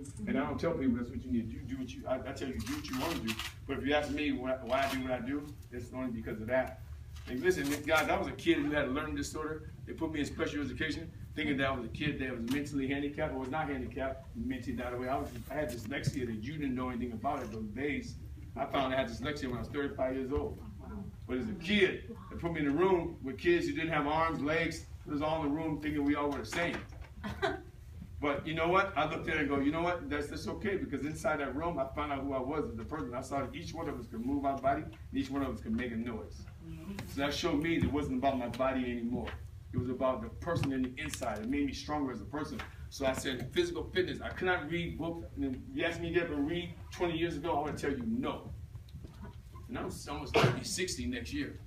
me, and I don't tell people that's what you need to do. Do what you, I tell you, do what you want to do. But if you ask me why I do what I do, it's only because of that. And listen, guys, I was a kid who had a learning disorder. They put me in special education, thinking that I was a kid that was mentally handicapped. I was not handicapped, mentally that way. I had dyslexia that you didn't know anything about it those days. I found I had dyslexia when I was 35 years old. But as a kid, they put me in a room with kids who didn't have arms, legs. It was all in the room thinking we all were the same. But you know what? I looked at it and go, you know what? That's okay, because inside that room, I found out who I was as a person. I saw that each one of us could move our body, and each one of us could make a noise. So that showed me that it wasn't about my body anymore. It was about the person in the inside. It made me stronger as a person. So I said, physical fitness. I could not read books. And if you asked me to get up and read 20 years ago, I would tell you no. And I'm almost going to be 60 next year.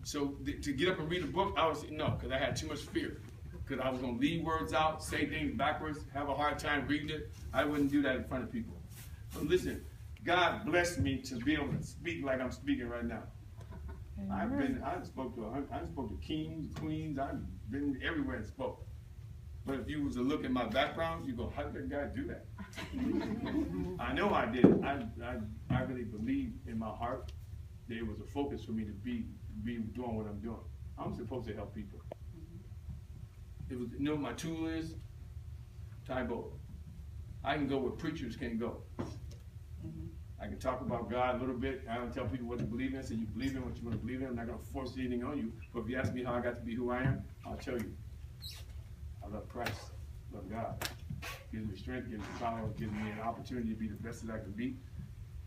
So to get up and read a book, I was no, because I had too much fear. Because I was going to leave words out, say things backwards, have a hard time reading it. I wouldn't do that in front of people. But listen, God blessed me to be able to speak like I'm speaking right now. I spoke to kings, queens. I've been everywhere and spoke. But if you was to look at my background, you go, how did that guy do that? I know I did. I really believe in my heart that it was a focus for me to be doing what I'm doing. I'm supposed to help people. It was, you know what my tool is? Taibo. I can go where preachers can't go. I can talk about God a little bit. I don't tell people what to believe in. I say, you believe in what you want to believe in. I'm not going to force anything on you. But if you ask me how I got to be who I am, I'll tell you. I love Christ. I love God. Gives me strength, gives me power, gives me an opportunity to be the best that I can be.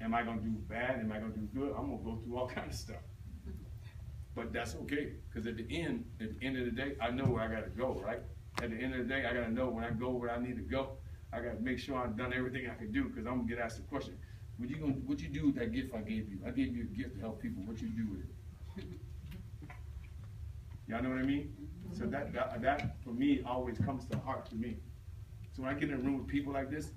Am I going to do bad? Am I going to do good? I'm going to go through all kinds of stuff. But that's okay, because at the end of the day, I know where I got to go, right? At the end of the day, I got to know when I go where I need to go. I got to make sure I've done everything I can do, because I'm going to get asked the question, what you do with that gift I gave you? I gave you a gift to help people. What you do with it? Y'all know what I mean? So that for me always comes to heart to me. So when I get in a room with people like this,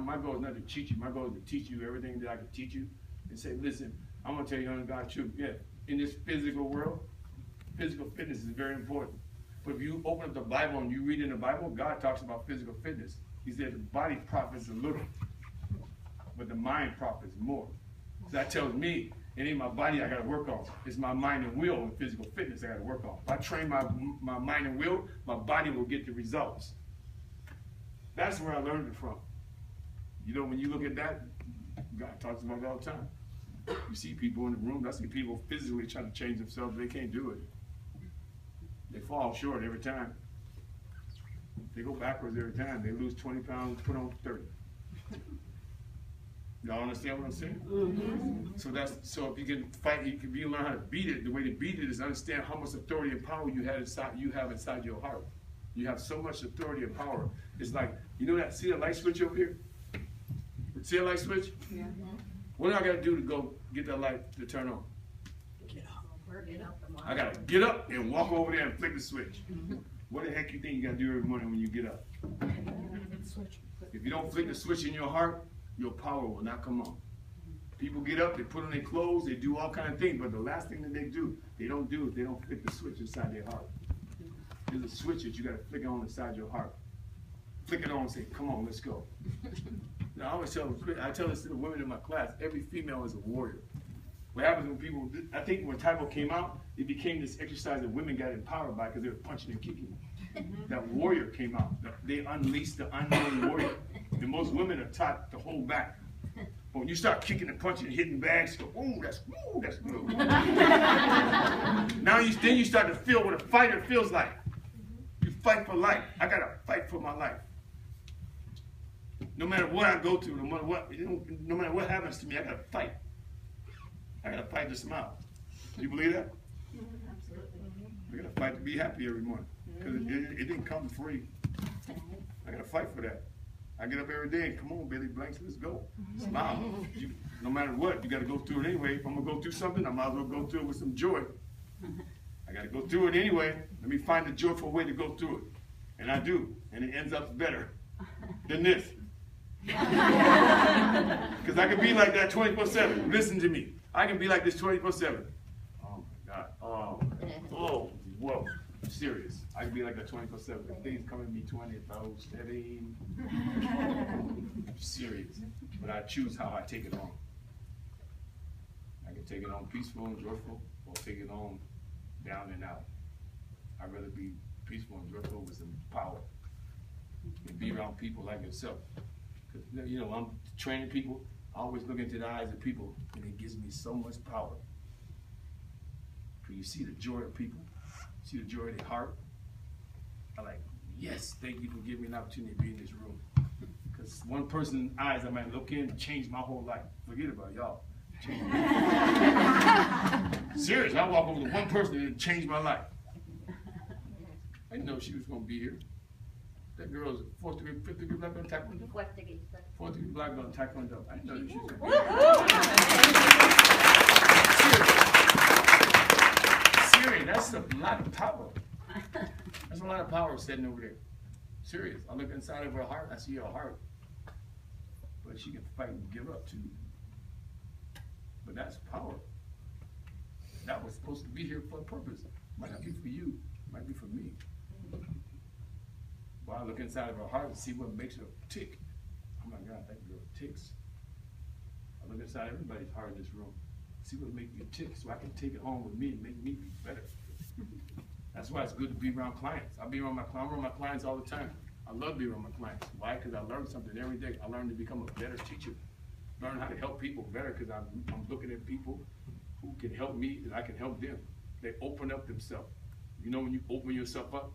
my goal is not to cheat you. My goal is to teach you everything that I can teach you and say, listen, I'm going to tell you on God's truth. Yeah, in this physical world, physical fitness is very important. But if you open up the Bible and you read in the Bible, God talks about physical fitness. He said the body profits a little, but the mind profits more. So that tells me it ain't my body I got to work on. It's my mind and will and physical fitness I got to work on. If I train my mind and will, my body will get the results. That's where I learned it from. You know, when you look at that, God talks about it all the time. You see people in the room, I see people physically trying to change themselves, they can't do it. They fall short every time. They go backwards every time. They lose 20 pounds, put on 30. Y'all understand what I'm saying? Mm-hmm. So if you can fight, you can learn how to beat it. The way to beat it is understand how much authority and power you have inside your heart. You have so much authority and power. It's like, you know that, see the light switch over here? See the light switch? Yeah. What do I got to do to go get that light to turn on? Get up. I got to get up and walk over there and flick the switch. Mm-hmm. What the heck you think you got to do every morning when you get up? If you don't flick the switch in your heart, your power will not come on. People get up, they put on their clothes, they do all kinds of things, but the last thing that they do, they don't flick the switch inside their heart. There's a switch that you got to flick on inside your heart. Flick it on and say, come on, let's go. Now, I always tell this to the women in my class, every female is a warrior. What happens when people, I think when Taibo came out, it became this exercise that women got empowered by because they were punching and kicking. That warrior came out. They unleashed the unknown warrior. And most women are taught to hold back. But when you start kicking and punching and hitting bags, you go, ooh, that's good. Now then you start to feel what a fighter feels like. You fight for life. I got to fight for my life. No matter what I go through, no matter what happens to me, I got to fight. I got to fight to smile. You believe that? Absolutely. I got to fight to be happy every morning. Because it didn't come free. I got to fight for that. I get up every day and come on, Billy Blanks, let's go. Smile. No matter what, you got to go through it anyway. If I'm going to go through something, I might as well go through it with some joy. I got to go through it anyway. Let me find a joyful way to go through it. And I do. And it ends up better than this. Because I can be like that 24/7. Listen to me. I can be like this 24/7. Oh my God. Oh, whoa. I'm serious. I can be like that 24/7. If things come at me 20, 7. serious, but I choose how I take it on. I can take it on peaceful and joyful, or take it on down and out. I'd rather be peaceful and joyful with some power and be around people like yourself. Because, you know, I'm training people, I always look into the eyes of people, and it gives me so much power. Because you see the joy of people, see the joy of their heart. I'm like, yes, thank you for giving me an opportunity to be in this room. Because one person's eyes I might look in and change my whole life. Forget about y'all. Serious, I walk over to one person and it changed my life. I didn't know she was going to be here. That girl's 4th degree, 5th degree black belt in Taekwondo. 4th degree black belt in Taekwondo. I didn't know she was going to be here. Serious, that's a lot of power. That's a lot of power sitting over there. Serious. I look inside of her heart, I see her heart. But she can fight and give up too. But that's power. That was supposed to be here for a purpose. Might not be for you, might be for me. But I look inside of her heart and see what makes her tick. Oh my God, that girl ticks. I look inside everybody's heart in this room, see what makes you tick, so I can take it home with me and make me be better. That's why it's good to be around clients. I'm around my clients all the time. I love being around my clients. Why? Because I learn something every day. I learn to become a better teacher. Learn how to help people better, because I'm looking at people who can help me and I can help them. They open up themselves. You know, when you open yourself up,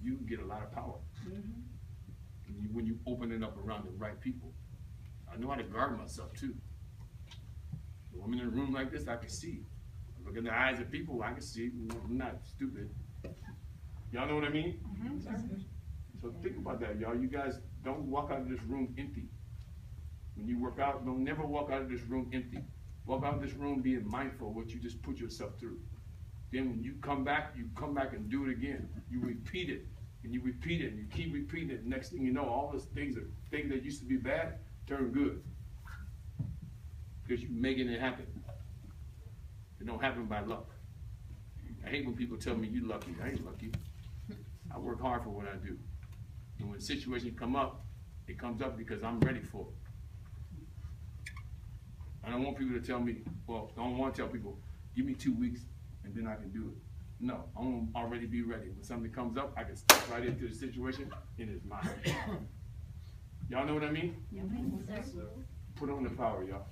you get a lot of power. When you open it up around the right people. I know how to guard myself too. When I'm in a room like this, I can see. I look in the eyes of people, I can see. I'm not stupid. Y'all know what I mean? So think about that, y'all. You guys don't walk out of this room empty. When you work out, don't never walk out of this room empty. Walk out of this room being mindful of what you just put yourself through. Then when you come back and do it again. You repeat it, and you repeat it, and you keep repeating it. Next thing you know, all those things that used to be bad turn good. Because you're making it happen. It don't happen by luck. I hate when people tell me you're lucky. I ain't lucky. I work hard for what I do. And when situations come up, it comes up because I'm ready for it. I don't want people to tell me, well, I don't want to tell people, give me 2 weeks and then I can do it. No, I want to already be ready. When something comes up, I can step right into the situation and it's mine. Y'all know what I mean? Yeah, Put on the power, y'all.